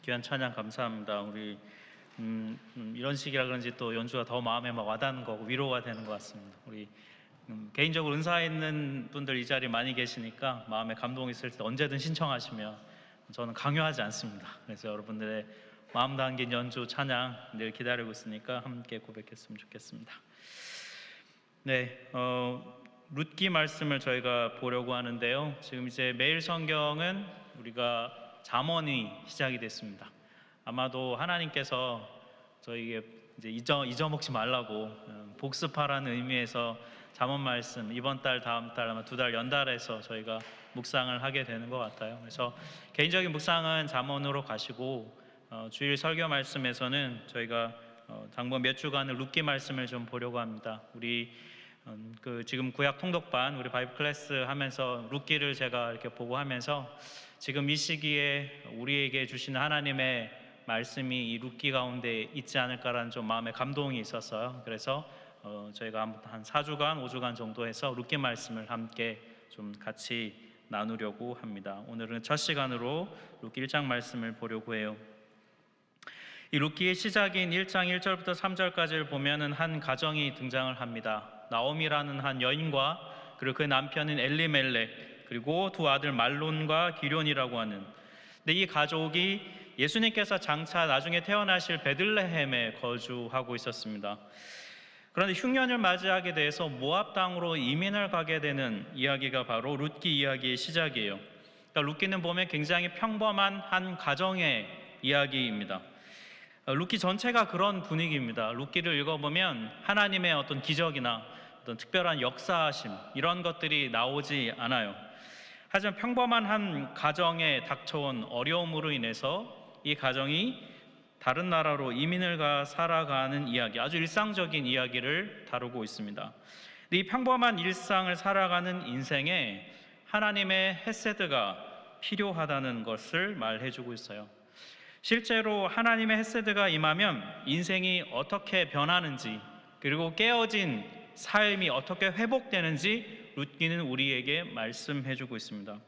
귀한 찬양 감사합니다. 우리 이런 시기라 그런지 또 연주가 더 마음에 막 와닿는 거고 위로가 되는 것 같습니다. 우리 개인적으로 은사 있는 분들 이 자리에 많이 계시니까 마음에 감동이 있을 때 언제든 신청하시면 저는 강요하지 않습니다. 그래서 여러분들의 마음 담긴 연주 찬양 늘 기다리고 있으니까 함께 고백했으면 좋겠습니다. 네, 룻기 말씀을 저희가 보려고 하는데요. 지금 이제 매일 성경은 우리가 잠언이 시작이 됐습니다. 아마도 하나님께서 저희에게 이제 잊어먹지 말라고 복습하라는 의미에서 잠언 말씀 이번 달, 다음 달 아마 2달 연달아서 저희가 묵상을 하게 되는 것 같아요. 그래서 개인적인 묵상은 잠언으로 가시고 주일 설교 말씀에서는 저희가 당분 몇 주간을 룻기 말씀을 좀 보려고 합니다. 우리 지금 구약 통독반 우리 바이블 클래스 하면서 룻기를 제가 이렇게 보고 하면서 지금 이 시기에 우리에게 주시는 하나님의 말씀이 이 룻기 가운데 있지 않을까라는 좀 마음의 감동이 있었어요. 그래서 저희가 한 4주간, 5주간 정도 해서 룻기 말씀을 함께 좀 같이 나누려고 합니다. 오늘은 첫 시간으로 룻기 1장 말씀을 보려고 해요. 이 룻기의 시작인 1장 1절부터 3절까지를 보면은 한 가정이 등장을 합니다. 나오미라는 한 여인과 그리고 그 남편인 엘리멜렉 그리고 두 아들 말론과 기련이라고 하는, 근데 이 가족이 예수님께서 장차 나중에 태어나실 베들레헴에 거주하고 있었습니다. 그런데 흉년을 맞이하게 돼서 모압 땅으로 이민을 가게 되는 이야기가 바로 룻기 이야기의 시작이에요. 그러니까 룻기는 보면 굉장히 평범한 한 가정의 이야기입니다. 룻기 전체가 그런 분위기입니다. 룻기를 읽어보면 하나님의 어떤 기적이나 어떤 특별한 역사하심 이런 것들이 나오지 않아요. 하지만 평범한 한 가정에 닥쳐온 어려움으로 인해서 이 가정이 다른 나라로 이민을 가 살아가는 이야기, 아주 일상적인 이야기를 다루고 있습니다. 이 평범한 일상을 살아가는 인생에 하나님의 헤세드가 필요하다는 것을 말해주고 있어요. 실제로 하나님의 헤세드가 임하면 인생이 어떻게 변하는지, 그리고 깨어진 삶이 어떻게 회복되는지 룻기는 우리에게 말씀해주고 있습니다.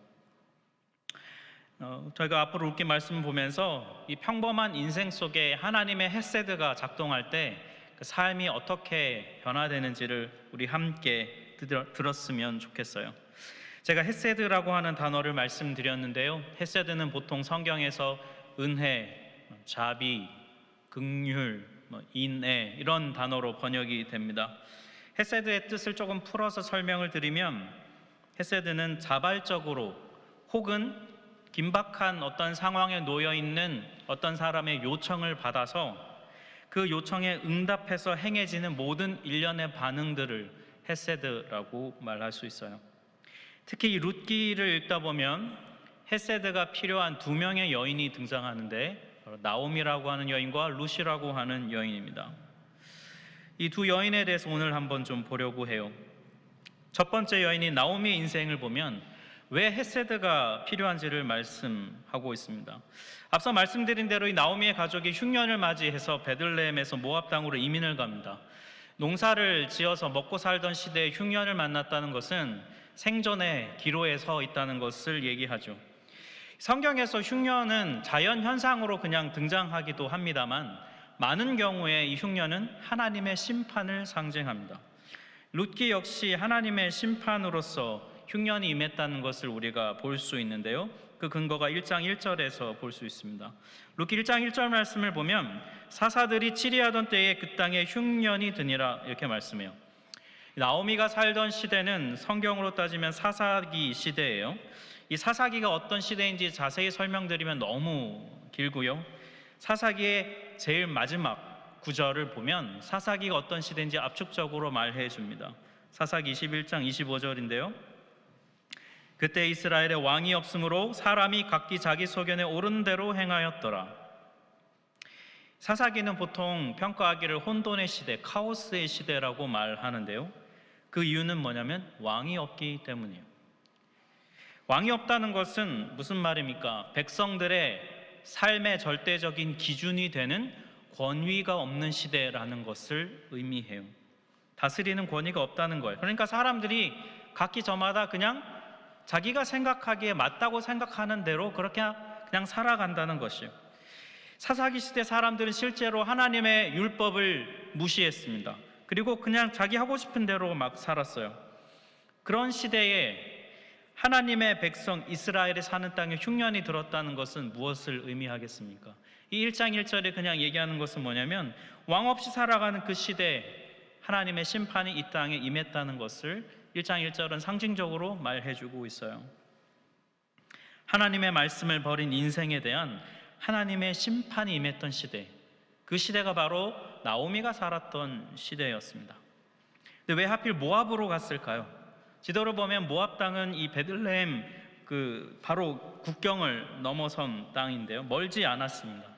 저희가 앞으로 룻기 말씀 보면서 이 평범한 인생 속에 하나님의 헤세드가 작동할 때 그 삶이 어떻게 변화되는지를 우리 함께 들었으면 좋겠어요. 제가 헤세드라고 하는 단어를 말씀드렸는데요. 헤세드는 보통 성경에서 은혜, 자비, 긍휼, 인애 이런 단어로 번역이 됩니다. 헤세드의 뜻을 조금 풀어서 설명을 드리면 헤세드는 자발적으로 혹은 긴박한 어떤 상황에 놓여 있는 어떤 사람의 요청을 받아서 그 요청에 응답해서 행해지는 모든 일련의 반응들을 헤세드라고 말할 수 있어요. 특히 이 룻기를 읽다 보면 헤세드가 필요한 2명의 여인이 등장하는데 나오미라고 하는 여인과 룻이라고 하는 여인입니다. 이 두 여인에 대해서 오늘 한번 좀 보려고 해요. 첫 번째 여인인 나오미의 인생을 보면 왜 헤세드가 필요한지를 말씀하고 있습니다. 앞서 말씀드린 대로 이 나오미의 가족이 흉년을 맞이해서 베들레헴에서 모압 땅으로 이민을 갑니다. 농사를 지어서 먹고 살던 시대에 흉년을 만났다는 것은 생존의 기로에 서 있다는 것을 얘기하죠. 성경에서 흉년은 자연 현상으로 그냥 등장하기도 합니다만 많은 경우에 이 흉년은 하나님의 심판을 상징합니다. 룻기 역시 하나님의 심판으로서 흉년이 임했다는 것을 우리가 볼 수 있는데요. 그 근거가 1장 1절에서 볼 수 있습니다. 룻기 1장 1절 말씀을 보면 사사들이 치리하던 때에 그 땅에 흉년이 드니라 이렇게 말씀해요. 나오미가 살던 시대는 성경으로 따지면 사사기 시대예요. 이 사사기가 어떤 시대인지 자세히 설명드리면 너무 길고요. 사사기의 제일 마지막 구절을 보면 사사기가 어떤 시대인지 압축적으로 말해 줍니다. 사사기 21장 25절인데요. 그때 이스라엘에 왕이 없으므로 사람이 각기 자기 소견에 옳은 대로 행하였더라. 사사기는 보통 평가하기를 혼돈의 시대, 카오스의 시대라고 말하는데요. 그 이유는 뭐냐면 왕이 없기 때문이에요. 왕이 없다는 것은 무슨 말입니까? 백성들의 삶의 절대적인 기준이 되는 권위가 없는 시대라는 것을 의미해요. 다스리는 권위가 없다는 거예요. 그러니까 사람들이 각기 저마다 그냥 자기가 생각하기에 맞다고 생각하는 대로 그렇게 그냥 살아간다는 것이에요. 사사기 시대 사람들은 실제로 하나님의 율법을 무시했습니다. 그리고 그냥 자기 하고 싶은 대로 막 살았어요. 그런 시대에 하나님의 백성 이스라엘이 사는 땅에 흉년이 들었다는 것은 무엇을 의미하겠습니까? 이 1장 1절에 그냥 얘기하는 것은 뭐냐면 왕 없이 살아가는 그 시대에 하나님의 심판이 이 땅에 임했다는 것을 1장 1절은 상징적으로 말해주고 있어요. 하나님의 말씀을 버린 인생에 대한 하나님의 심판이 임했던 시대, 그 시대가 바로 나오미가 살았던 시대였습니다. 근데 왜 하필 모압으로 갔을까요? 지도를 보면 모압 땅은 이 베들레헴 바로 국경을 넘어선 땅인데요, 멀지 않았습니다.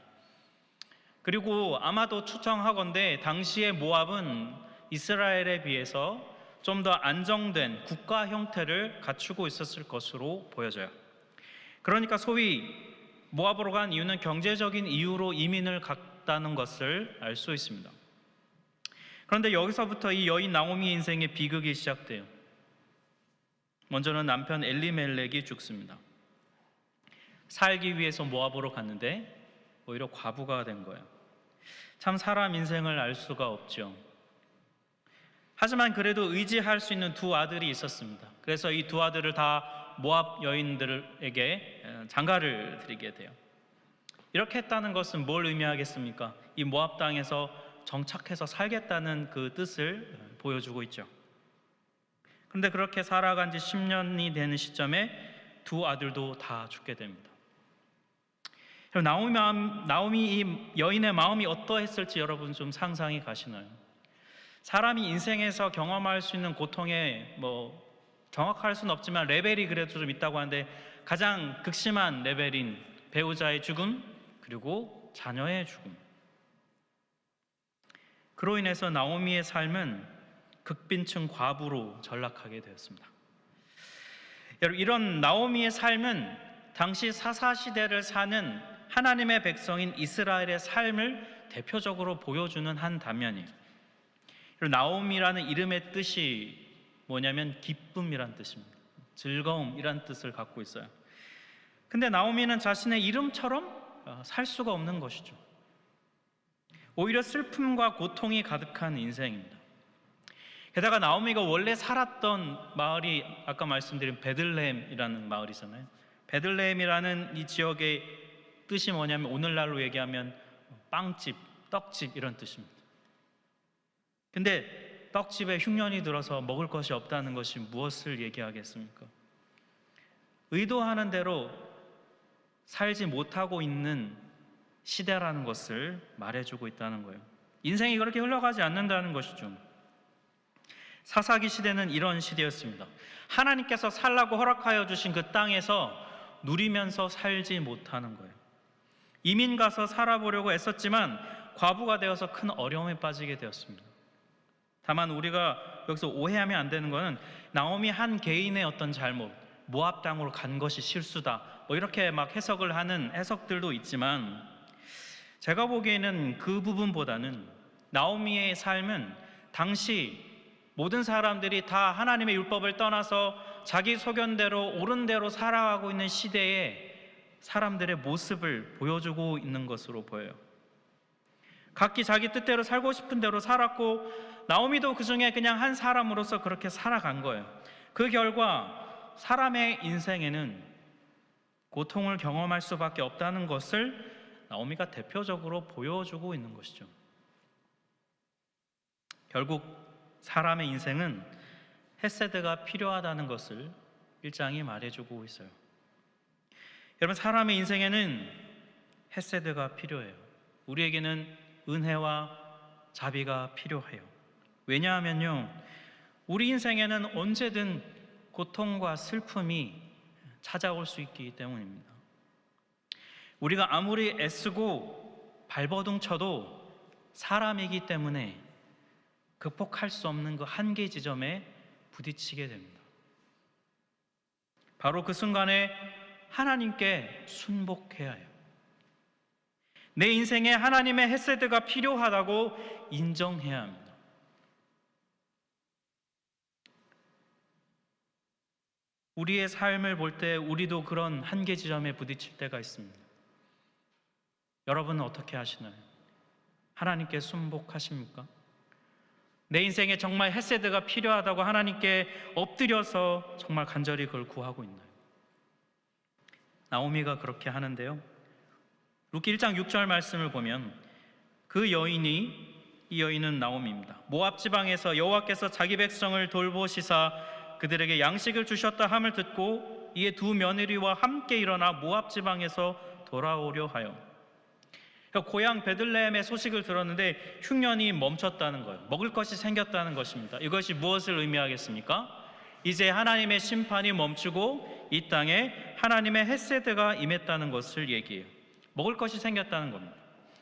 그리고 아마도 추정하건대 당시의 모압은 이스라엘에 비해서 좀 더 안정된 국가 형태를 갖추고 있었을 것으로 보여져요. 그러니까 소위 모압으로 간 이유는 경제적인 이유로 이민을 갔다는 것을 알 수 있습니다. 그런데 여기서부터 이 여인 나오미의 인생의 비극이 시작돼요. 먼저는 남편 엘리멜렉이 죽습니다. 살기 위해서 모압으로 갔는데 오히려 과부가 된 거예요. 참 사람 인생을 알 수가 없죠. 하지만 그래도 의지할 수 있는 두 아들이 있었습니다. 그래서 이 두 아들을 다 모압 여인들에게 장가를 드리게 돼요. 이렇게 했다는 것은 뭘 의미하겠습니까? 이 모압 땅에서 정착해서 살겠다는 그 뜻을 보여주고 있죠. 그런데 그렇게 살아간 지 10년이 되는 시점에 두 아들도 다 죽게 됩니다. 나오미 이 여인의 마음이 어떠했을지 여러분 좀 상상이 가시나요? 사람이 인생에서 경험할 수 있는 고통에 정확할 수는 없지만 레벨이 그래도 좀 있다고 하는데 가장 극심한 레벨인 배우자의 죽음, 그리고 자녀의 죽음. 그로 인해서 나오미의 삶은 극빈층 과부로 전락하게 되었습니다. 여러분, 이런 나오미의 삶은 당시 사사시대를 사는 하나님의 백성인 이스라엘의 삶을 대표적으로 보여주는 한 단면이에요. 나오미라는 이름의 뜻이 뭐냐면 기쁨이란 뜻입니다. 즐거움이란 뜻을 갖고 있어요. 근데 나오미는 자신의 이름처럼 살 수가 없는 것이죠. 오히려 슬픔과 고통이 가득한 인생입니다. 게다가 나오미가 원래 살았던 마을이 아까 말씀드린 베들레헴이라는 마을이잖아요. 베들레헴이라는 이 지역의 뜻이 뭐냐면 오늘날로 얘기하면 빵집, 떡집 이런 뜻입니다. 근데 떡집에 흉년이 들어서 먹을 것이 없다는 것이 무엇을 얘기하겠습니까? 의도하는 대로 살지 못하고 있는 시대라는 것을 말해주고 있다는 거예요. 인생이 그렇게 흘러가지 않는다는 것이죠. 사사기 시대는 이런 시대였습니다. 하나님께서 살라고 허락하여 주신 그 땅에서 누리면서 살지 못하는 거예요. 이민 가서 살아보려고 애썼지만 과부가 되어서 큰 어려움에 빠지게 되었습니다. 다만 우리가 여기서 오해하면 안 되는 것은 나오미 한 개인의 어떤 잘못, 모압 땅으로 간 것이 실수다, 이렇게 막 해석을 하는 해석들도 있지만 제가 보기에는 그 부분보다는 나오미의 삶은 당시 모든 사람들이 다 하나님의 율법을 떠나서 자기 소견대로 옳은 대로 살아가고 있는 시대에 사람들의 모습을 보여주고 있는 것으로 보여요. 각기 자기 뜻대로 살고 싶은 대로 살았고 나오미도 그 중에 그냥 한 사람으로서 그렇게 살아간 거예요. 그 결과 사람의 인생에는 고통을 경험할 수밖에 없다는 것을 나오미가 대표적으로 보여주고 있는 것이죠. 결국 사람의 인생은 헤세드가 필요하다는 것을 1장이 말해주고 있어요. 여러분, 사람의 인생에는 헤세드가 필요해요. 우리에게는 은혜와 자비가 필요해요. 왜냐하면요, 우리 인생에는 언제든 고통과 슬픔이 찾아올 수 있기 때문입니다. 우리가 아무리 애쓰고 발버둥 쳐도 사람이기 때문에 극복할 수 없는 그 한계 지점에 부딪히게 됩니다. 바로 그 순간에 하나님께 순복해야 해요. 내 인생에 하나님의 헤세드가 필요하다고 인정해야 합니다. 우리의 삶을 볼 때 우리도 그런 한계 지점에 부딪힐 때가 있습니다. 여러분은 어떻게 하시나요? 하나님께 순복하십니까? 내 인생에 정말 헤세드가 필요하다고 하나님께 엎드려서 정말 간절히 그걸 구하고 있나요? 나오미가 그렇게 하는데요, 룻기 1장 6절 말씀을 보면 그 여인이, 이 여인은 나오미입니다. 모압 지방에서 여호와께서 자기 백성을 돌보시사 그들에게 양식을 주셨다 함을 듣고 이에 두 며느리와 함께 일어나 모압 지방에서 돌아오려 하여. 고향 베들레헴의 소식을 들었는데 흉년이 멈췄다는 거예요. 먹을 것이 생겼다는 것입니다. 이것이 무엇을 의미하겠습니까? 이제 하나님의 심판이 멈추고 이 땅에 하나님의 헤세드가 임했다는 것을 얘기해요. 먹을 것이 생겼다는 겁니다.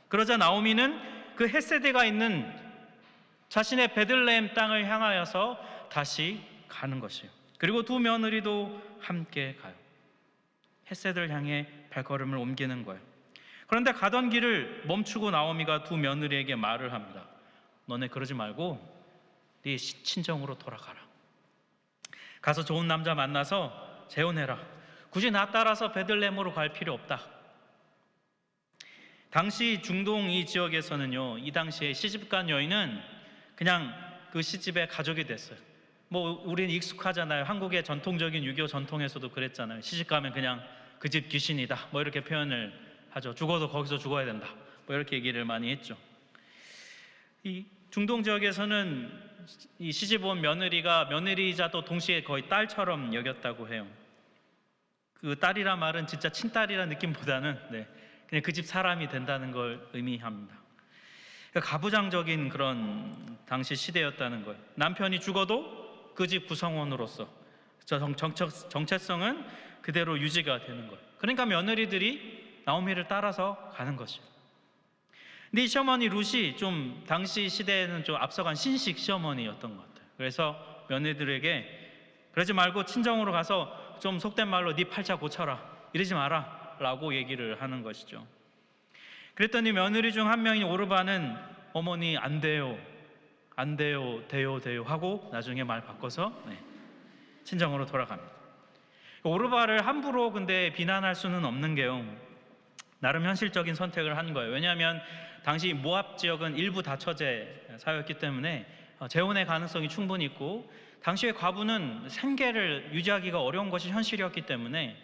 그러자 나오미는 그 헤세드가 있는 자신의 베들레헴 땅을 향하여서 다시 가는 것이에요. 그리고 두 며느리도 함께 가요. 헤세드를 향해 발걸음을 옮기는 거예요. 그런데 가던 길을 멈추고 나오미가 두 며느리에게 말을 합니다. 너네 그러지 말고 네 친정으로 돌아가라. 가서 좋은 남자 만나서 재혼해라. 굳이 나 따라서 베들레헴으로 갈 필요 없다. 당시 중동 이 지역에서는요, 이 당시에 시집간 여인은 그냥 그 시집의 가족이 됐어요. 뭐 우리는 익숙하잖아요. 한국의 전통적인 유교 전통에서도 그랬잖아요. 시집가면 그냥 그 집 귀신이다, 뭐 이렇게 표현을 하죠. 죽어도 거기서 죽어야 된다, 뭐 이렇게 얘기를 많이 했죠. 이 중동 지역에서는 이 시집 온 며느리가 며느리이자 또 동시에 거의 딸처럼 여겼다고 해요. 그 딸이란 말은 진짜 친딸이라는 느낌보다는 그냥 그 집 사람이 된다는 걸 의미합니다. 그러니까 가부장적인 그런 당시 시대였다는 거예요. 남편이 죽어도 그 집 구성원으로서 정체성은 그대로 유지가 되는 거예요. 그러니까 며느리들이 나오미를 따라서 가는 것이에요. 근데 이 시어머니 룻이 좀 당시 시대에는 좀 앞서간 신식 시어머니였던 것 같아요. 그래서 며느리들에게 그러지 말고 친정으로 가서 좀 속된 말로 네 팔자 고쳐라, 이러지 마라 라고 얘기를 하는 것이죠. 그랬더니 며느리 중 한 명인 오르바는 어머니 안 돼요, 안 돼요, 돼요 하고 나중에 말 바꿔서 친정으로 돌아갑니다. 오르바를 함부로 근데 비난할 수는 없는 게요, 나름 현실적인 선택을 한 거예요. 왜냐하면 당시 모압 지역은 일부 다처제 사회였기 때문에 재혼의 가능성이 충분히 있고 당시의 과부는 생계를 유지하기가 어려운 것이 현실이었기 때문에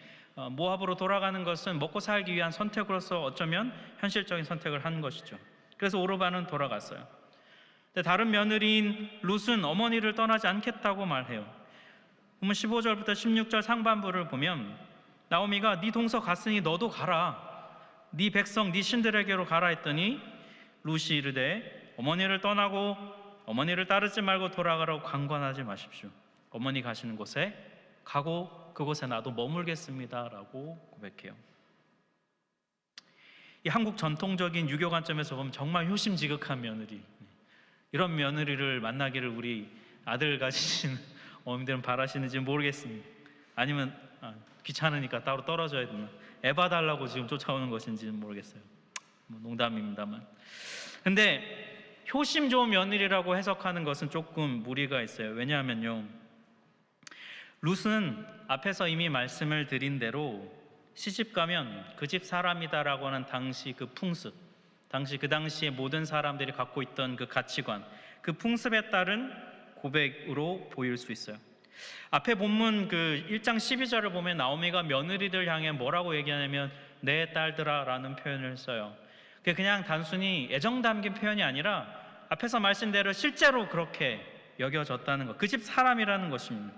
모압으로 돌아가는 것은 먹고 살기 위한 선택으로서 어쩌면 현실적인 선택을 한 것이죠. 그래서 오르바는 돌아갔어요. 근데 다른 며느리인 룻은 어머니를 떠나지 않겠다고 말해요. 보면 15절부터 16절 상반부를 보면 나오미가 네 동서 갔으니 너도 가라, 네 백성 네 신들에게로 가라 했더니 룻이 이르되 어머니를 떠나고 어머니를 따르지 말고 돌아가라고 강권하지 마십시오. 어머니 가시는 곳에 가고 그곳에 나도 머물겠습니다 라고 고백해요. 이 한국 전통적인 유교 관점에서 보면 정말 효심지극한 며느리, 이런 며느리를 만나기를 우리 아들 가지신 어머님들은 바라시는지 모르겠습니다. 아니면 귀찮으니까 따로 떨어져야 되나, 애 봐달라고 지금 쫓아오는 것인지는 모르겠어요. 농담입니다만. 근데 효심 좋은 며느리라고 해석하는 것은 조금 무리가 있어요. 왜냐하면요, 룻은 앞에서 이미 말씀을 드린 대로 시집 가면 그 집 사람이다라고 하는 당시 그 풍습, 그 당시에 모든 사람들이 갖고 있던 그 가치관, 그 풍습에 따른 고백으로 보일 수 있어요. 앞에 본문 그 1장 12절을 보면 나오미가 며느리들 향해 뭐라고 얘기하냐면 내 딸들아 라는 표현을 써요. 그게 그냥 단순히 애정 담긴 표현이 아니라 앞에서 말씀대로 실제로 그렇게 여겨졌다는 것, 그 집 사람이라는 것입니다.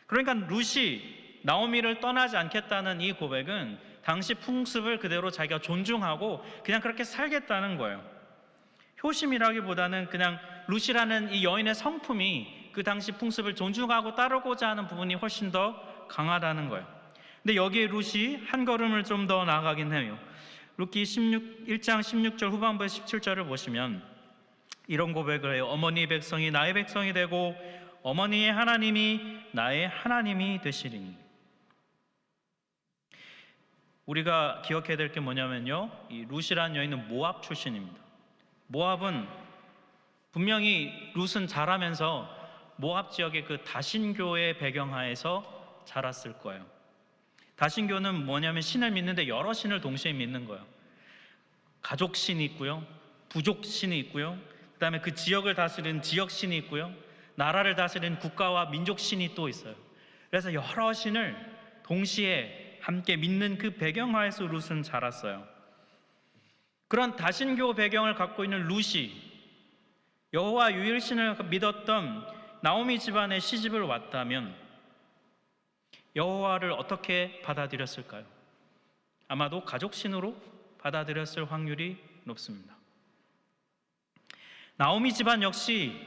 그러니까 룻이 나오미를 떠나지 않겠다는 이 고백은 당시 풍습을 그대로 자기가 존중하고 그냥 그렇게 살겠다는 거예요. 효심이라기보다는 그냥 룻이라는 이 여인의 성품이 그 당시 풍습을 존중하고 따르고자 하는 부분이 훨씬 더 강하다는 거예요. 근데 여기에 룻이 한 걸음을 좀 더 나아가긴 해요. 룻기 1장 16절 후반부의 17절을 보시면 이런 고백을 해요. 어머니 백성이 나의 백성이 되고 어머니의 하나님이 나의 하나님이 되시리니. 우리가 기억해야 될 게 뭐냐면요, 이 룻이라는 여인은 모압 출신입니다. 모압은 분명히 룻은 자라면서 모압 지역의 그 다신교의 배경하에서 자랐을 거예요. 다신교는 뭐냐면 신을 믿는데 여러 신을 동시에 믿는 거예요. 가족 신이 있고요, 부족 신이 있고요, 그다음에 그 지역을 다스리는 지역 신이 있고요, 나라를 다스리는 국가와 민족 신이 또 있어요. 그래서 여러 신을 동시에 함께 믿는 그 배경하에서 룻은 자랐어요. 그런 다신교 배경을 갖고 있는 룻이 여호와 유일신을 믿었던 나오미 집안에 시집을 왔다면 여호와를 어떻게 받아들였을까요? 아마도 가족신으로 받아들였을 확률이 높습니다. 나오미 집안 역시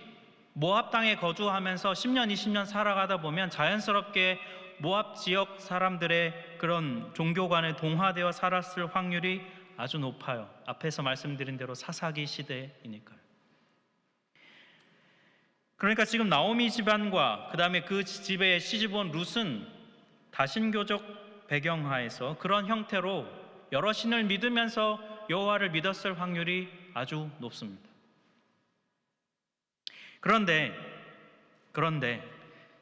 모압 땅에 거주하면서 10년, 20년 살아가다 보면 자연스럽게 모압 지역 사람들의 그런 종교관에 동화되어 살았을 확률이 아주 높아요. 앞에서 말씀드린 대로 사사기 시대이니까요. 그러니까 지금 나오미 집안과 그 다음에 그 집에 시집온 룻은 다신교적 배경하에서 그런 형태로 여러 신을 믿으면서 여호와를 믿었을 확률이 아주 높습니다. 그런데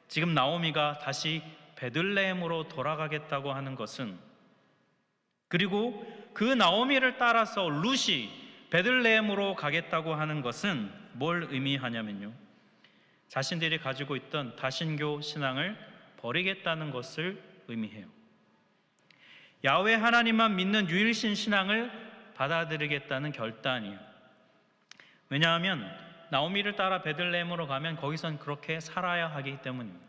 지금 나오미가 다시 베들레헴으로 돌아가겠다고 하는 것은, 그리고 그 나오미를 따라서 룻이 베들레헴으로 가겠다고 하는 것은 뭘 의미하냐면요, 자신들이 가지고 있던 다신교 신앙을 버리겠다는 것을 의미해요. 야훼 하나님만 믿는 유일신 신앙을 받아들이겠다는 결단이에요. 왜냐하면 나오미를 따라 베들레헴으로 가면 거기선 그렇게 살아야 하기 때문입니다.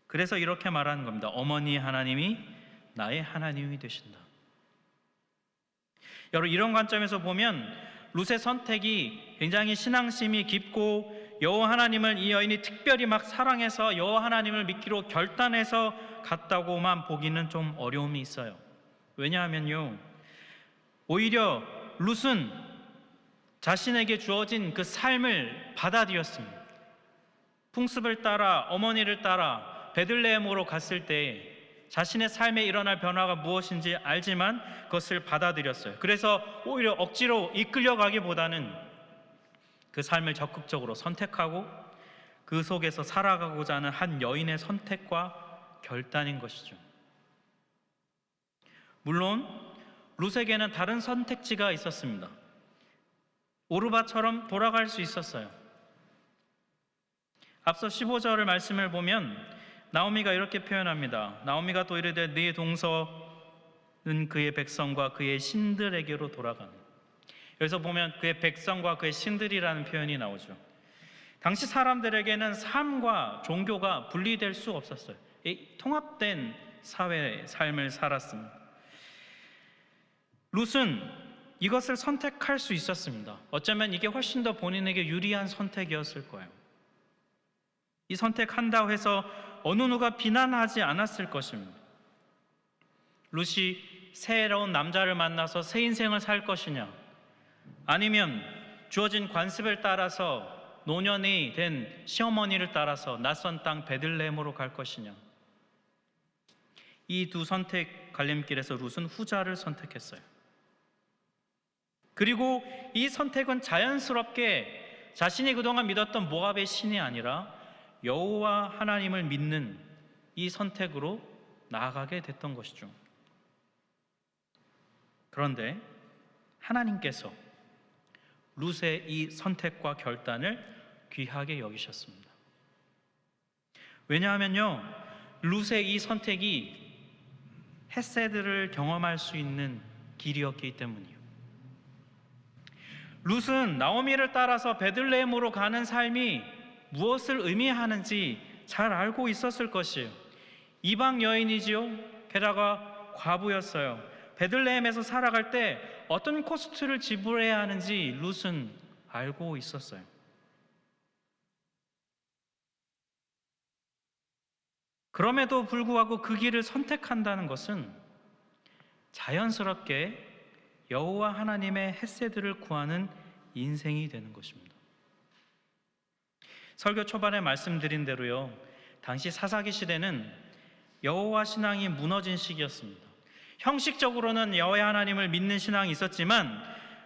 그래서 이렇게 말하는 겁니다. 어머니 하나님이 나의 하나님이 되신다. 여러분, 이런 관점에서 보면 룻의 선택이 굉장히 신앙심이 깊고 여호와 하나님을 이 여인이 특별히 막 사랑해서 여호와 하나님을 믿기로 결단해서 갔다고만 보기는 좀 어려움이 있어요. 왜냐하면요, 오히려 룻은 자신에게 주어진 그 삶을 받아들였습니다. 풍습을 따라 어머니를 따라 베들레헴으로 갔을 때 자신의 삶에 일어날 변화가 무엇인지 알지만 그것을 받아들였어요. 그래서 오히려 억지로 이끌려가기보다는 그 삶을 적극적으로 선택하고 그 속에서 살아가고자 하는 한 여인의 선택과 결단인 것이죠. 물론 룻에게는 다른 선택지가 있었습니다. 오르바처럼 돌아갈 수 있었어요. 앞서 15절의 말씀을 보면 나오미가 이렇게 표현합니다. 나오미가 또 이르되 네 동서는 그의 백성과 그의 신들에게로 돌아가네. 여기서 보면 그의 백성과 그의 신들이라는 표현이 나오죠. 당시 사람들에게는 삶과 종교가 분리될 수 없었어요. 통합된 사회 삶을 살았습니다. 룻은 이것을 선택할 수 있었습니다. 어쩌면 이게 훨씬 더 본인에게 유리한 선택이었을 거예요. 이 선택한다고 해서 어느 누가 비난하지 않았을 것입니다. 룻이 새로운 남자를 만나서 새 인생을 살 것이냐, 아니면 주어진 관습을 따라서 노년이 된 시어머니를 따라서 낯선 땅 베들레헴으로 갈 것이냐, 이 두 선택 갈림길에서 룻은 후자를 선택했어요. 그리고 이 선택은 자연스럽게 자신이 그동안 믿었던 모압의 신이 아니라 여호와 하나님을 믿는 이 선택으로 나아가게 됐던 것이죠. 그런데 하나님께서 룻의 이 선택과 결단을 귀하게 여기셨습니다. 왜냐하면요, 룻의 이 선택이 헤세드를 경험할 수 있는 길이었기 때문이에요. 룻은 나오미를 따라서 베들레헴으로 가는 삶이 무엇을 의미하는지 잘 알고 있었을 것이에요. 이방 여인이지요. 게다가 과부였어요. 베들레헴에서 살아갈 때 어떤 코스트를 지불해야 하는지 룻은 알고 있었어요. 그럼에도 불구하고 그 길을 선택한다는 것은 자연스럽게 여호와 하나님의 헤세드를 구하는 인생이 되는 것입니다. 설교 초반에 말씀드린 대로요, 당시 사사기 시대는 여호와 신앙이 무너진 시기였습니다. 형식적으로는 여호와 하나님을 믿는 신앙이 있었지만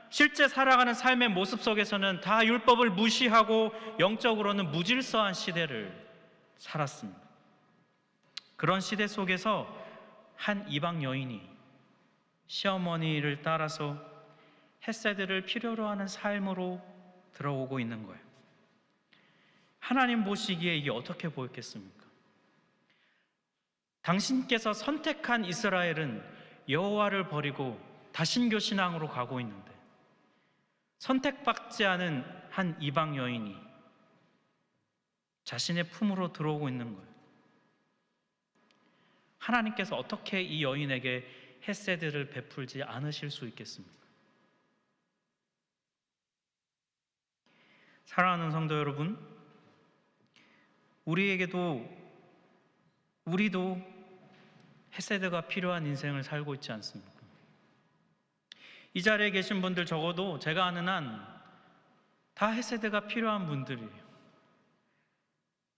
실제 살아가는 삶의 모습 속에서는 다 율법을 무시하고 영적으로는 무질서한 시대를 살았습니다. 그런 시대 속에서 한 이방 여인이 시어머니를 따라서 헤세드를 필요로 하는 삶으로 들어오고 있는 거예요. 하나님 보시기에 이게 어떻게 보였겠습니까? 당신께서 선택한 이스라엘은 여호와를 버리고 다신교 신앙으로 가고 있는데, 선택받지 않은 한 이방 여인이 자신의 품으로 들어오고 있는 거예요. 하나님께서 어떻게 이 여인에게 헤세드를 베풀지 않으실 수 있겠습니까? 사랑하는 성도 여러분, 우리도 헤세드가 필요한 인생을 살고 있지 않습니까? 이 자리에 계신 분들 적어도 제가 아는 한 다 헤세드가 필요한 분들이에요.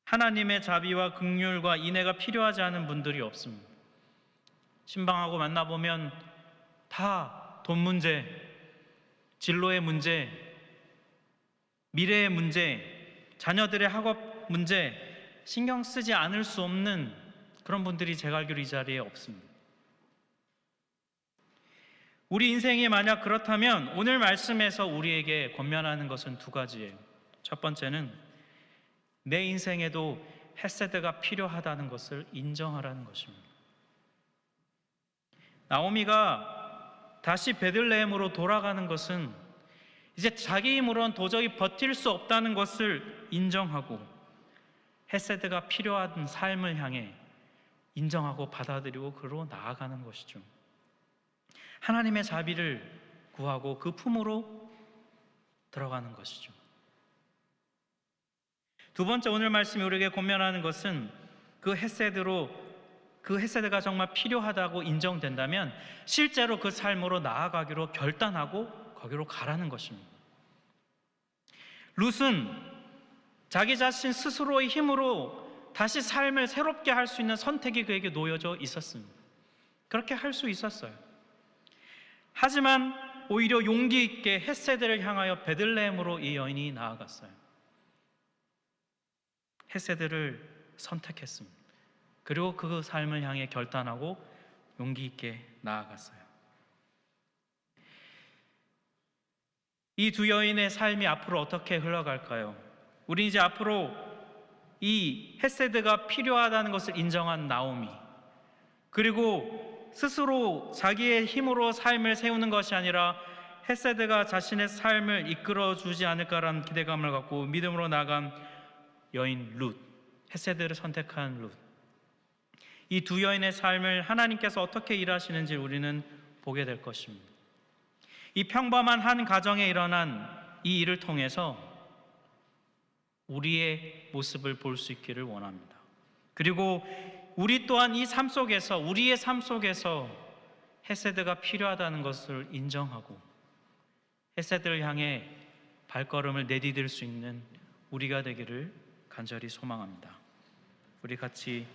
하나님의 자비와 긍휼과 인애가 필요하지 않은 분들이 없습니다. 신방하고 만나보면 다 돈 문제, 진로의 문제, 미래의 문제, 자녀들의 학업 문제 신경 쓰지 않을 수 없는 그런 분들이 제가 알기로 이 자리에 없습니다. 우리 인생이 만약 그렇다면 오늘 말씀에서 우리에게 권면하는 것은 두 가지예요. 첫 번째는 내 인생에도 헤세드가 필요하다는 것을 인정하라는 것입니다. 나오미가 다시 베들레헴으로 돌아가는 것은 이제 자기 힘으로는 도저히 버틸 수 없다는 것을 인정하고 헤세드가 필요한 삶을 향해 인정하고 받아들이고 그로 나아가는 것이죠. 하나님의 자비를 구하고 그 품으로 들어가는 것이죠. 두 번째, 오늘 말씀이 우리에게 권면하는 것은 그 헤세드가 정말 필요하다고 인정된다면 실제로 그 삶으로 나아가기로 결단하고 거기로 가라는 것입니다. 룻은 자기 자신 스스로의 힘으로 다시 삶을 새롭게 할 수 있는 선택이 그에게 놓여져 있었습니다. 그렇게 할 수 있었어요. 하지만 오히려 용기 있게 헤세드를 향하여 베들레헴으로 이 여인이 나아갔어요. 헤세드를 선택했습니다. 그리고 그 삶을 향해 결단하고 용기 있게 나아갔어요. 이 두 여인의 삶이 앞으로 어떻게 흘러갈까요? 우리 이제 앞으로 이 헤세드가 필요하다는 것을 인정한 나오미, 그리고 스스로 자기의 힘으로 삶을 세우는 것이 아니라 헤세드가 자신의 삶을 이끌어주지 않을까라는 기대감을 갖고 믿음으로 나간 여인 룻, 헤세드를 선택한 룻, 이 두 여인의 삶을 하나님께서 어떻게 일하시는지 우리는 보게 될 것입니다. 이 평범한 한 가정에 일어난 이 일을 통해서 우리의 모습을 볼 수 있기를 원합니다. 그리고 우리 또한 이 삶 속에서, 우리의 삶 속에서 헤세드가 필요하다는 것을 인정하고 헤세드를 향해 발걸음을 내디딜 수 있는 우리가 되기를 간절히 소망합니다. 우리 같이